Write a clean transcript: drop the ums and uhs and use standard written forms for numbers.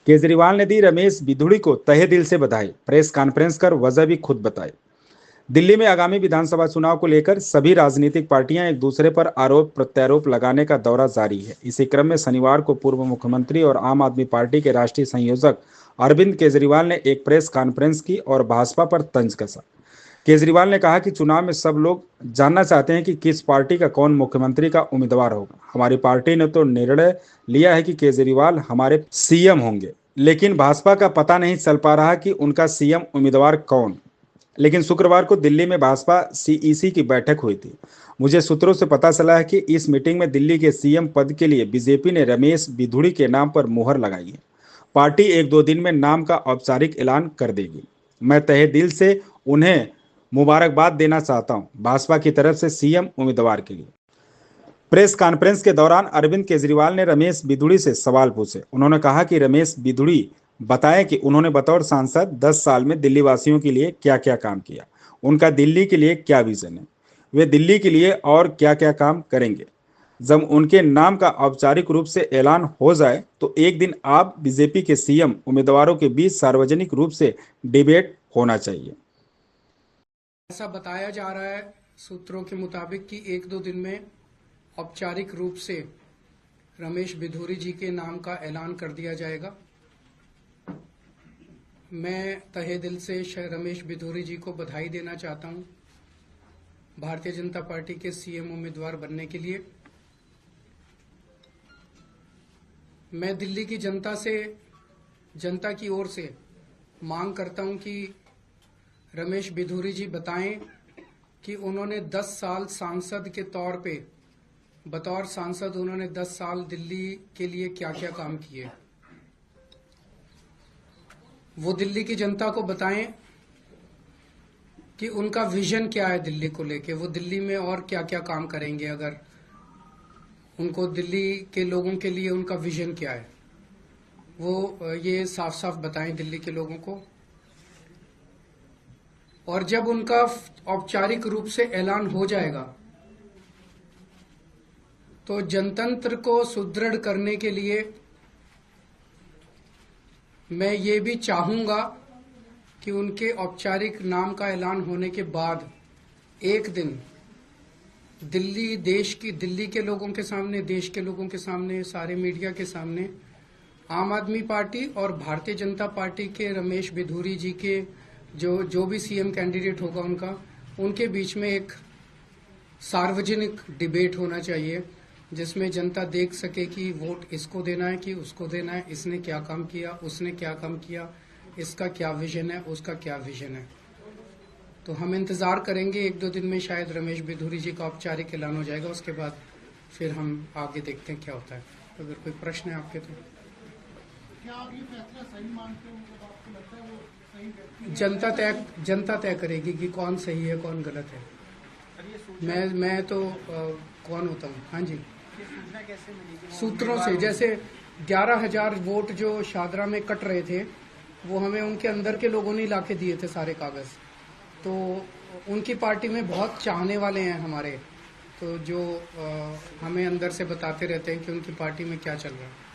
केजरीवाल ने दी रमेश बिधूड़ी को तहे दिल से बधाई। प्रेस कॉन्फ्रेंस कर वजह भी खुद बताई। दिल्ली में आगामी विधानसभा चुनाव को लेकर सभी राजनीतिक पार्टियां एक दूसरे पर आरोप प्रत्यारोप लगाने का दौरा जारी है। इसी क्रम में शनिवार को पूर्व मुख्यमंत्री और आम आदमी पार्टी के राष्ट्रीय संयोजक अरविंद केजरीवाल ने एक प्रेस कॉन्फ्रेंस की और भाजपा पर तंज कसा। केजरीवाल ने कहा कि चुनाव में सब लोग जानना चाहते हैं कि किस पार्टी का कौन मुख्यमंत्री का उम्मीदवार होगा। हमारी पार्टी ने तो निर्णय लिया है कि केजरीवाल हमारे सीएम होंगे, लेकिन भाजपा का पता नहीं चल पा रहा कि उनका सीएम उम्मीदवार कौन। लेकिन शुक्रवार को दिल्ली में भाजपा सीईसी की बैठक हुई थी। मुझे सूत्रों से पता चला है कि इस मीटिंग में दिल्ली के सीएम पद के लिए बीजेपी ने रमेश बिधूड़ी के नाम पर मुहर लगाई है। पार्टी एक दो दिन में नाम का औपचारिक ऐलान कर देगी। मैं तहे दिल से उन्हें मुबारकबाद देना चाहता हूं, भाजपा की तरफ से सीएम उम्मीदवार के लिए। प्रेस कॉन्फ्रेंस के दौरान अरविंद केजरीवाल ने रमेश बिधूड़ी से सवाल पूछे। उन्होंने कहा कि रमेश बिधूड़ी बताएं कि उन्होंने बतौर सांसद 10 साल में दिल्ली वासियों के लिए क्या क्या काम किया, उनका दिल्ली के लिए क्या विजन है, वे दिल्ली के लिए और क्या क्या काम करेंगे। जब उनके नाम का औपचारिक रूप से ऐलान हो जाए तो एक दिन आप बीजेपी के सीएम उम्मीदवारों के बीच सार्वजनिक रूप से डिबेट होना चाहिए। ऐसा बताया जा रहा है सूत्रों के मुताबिक कि एक दो दिन में औपचारिक रूप से रमेश बिधूड़ी जी के नाम का ऐलान कर दिया जाएगा। मैं तहे दिल से रमेश बिधूड़ी जी को बधाई देना चाहता हूं भारतीय जनता पार्टी के सीएम उम्मीदवार बनने के लिए। मैं दिल्ली की जनता की ओर से मांग करता हूं कि रमेश बिधूड़ी जी बताएं कि उन्होंने 10 साल सांसद के तौर पे बतौर सांसद उन्होंने 10 साल दिल्ली के लिए क्या क्या काम किए। वो दिल्ली की जनता को बताएं कि उनका विजन क्या है दिल्ली को लेके, वो दिल्ली में और क्या क्या काम करेंगे। अगर उनको दिल्ली के लोगों के लिए उनका विजन क्या है वो ये साफ साफ बताएं दिल्ली के लोगों को। और जब उनका औपचारिक रूप से ऐलान हो जाएगा तो जनतंत्र को सुदृढ़ करने के लिए मैं ये भी चाहूंगा कि उनके औपचारिक नाम का ऐलान होने के बाद एक दिन दिल्ली के लोगों के सामने, देश के लोगों के सामने, सारे मीडिया के सामने आम आदमी पार्टी और भारतीय जनता पार्टी के रमेश बिधूड़ी जी के जो भी सीएम कैंडिडेट होगा उनके बीच में एक सार्वजनिक डिबेट होना चाहिए जिसमें जनता देख सके कि वोट इसको देना है कि उसको देना है, इसने क्या काम किया, उसने क्या काम किया, इसका क्या विजन है, उसका क्या विजन है। तो हम इंतजार करेंगे एक दो दिन में शायद रमेश बिधूड़ी जी का औपचारिक ऐलान हो जाएगा। उसके बाद फिर हम आगे देखते हैं क्या होता है। अगर कोई प्रश्न है आपके तो क्या आप ये फैसला सही मानते हो? मतलब आपको लगता है वो सही जनता तय करेगी कि कौन सही है कौन गलत है। मैं तो कौन होता हूँ। हाँ जी, सूत्रों से जैसे 11,000 वोट जो शादरा में कट रहे थे वो हमें उनके अंदर के लोगों ने लाके दिए थे सारे कागज। तो उनकी पार्टी में बहुत चाहने वाले हैं हमारे, तो जो हमें अंदर से बताते रहते हैं कि उनकी पार्टी में क्या चल रहा है।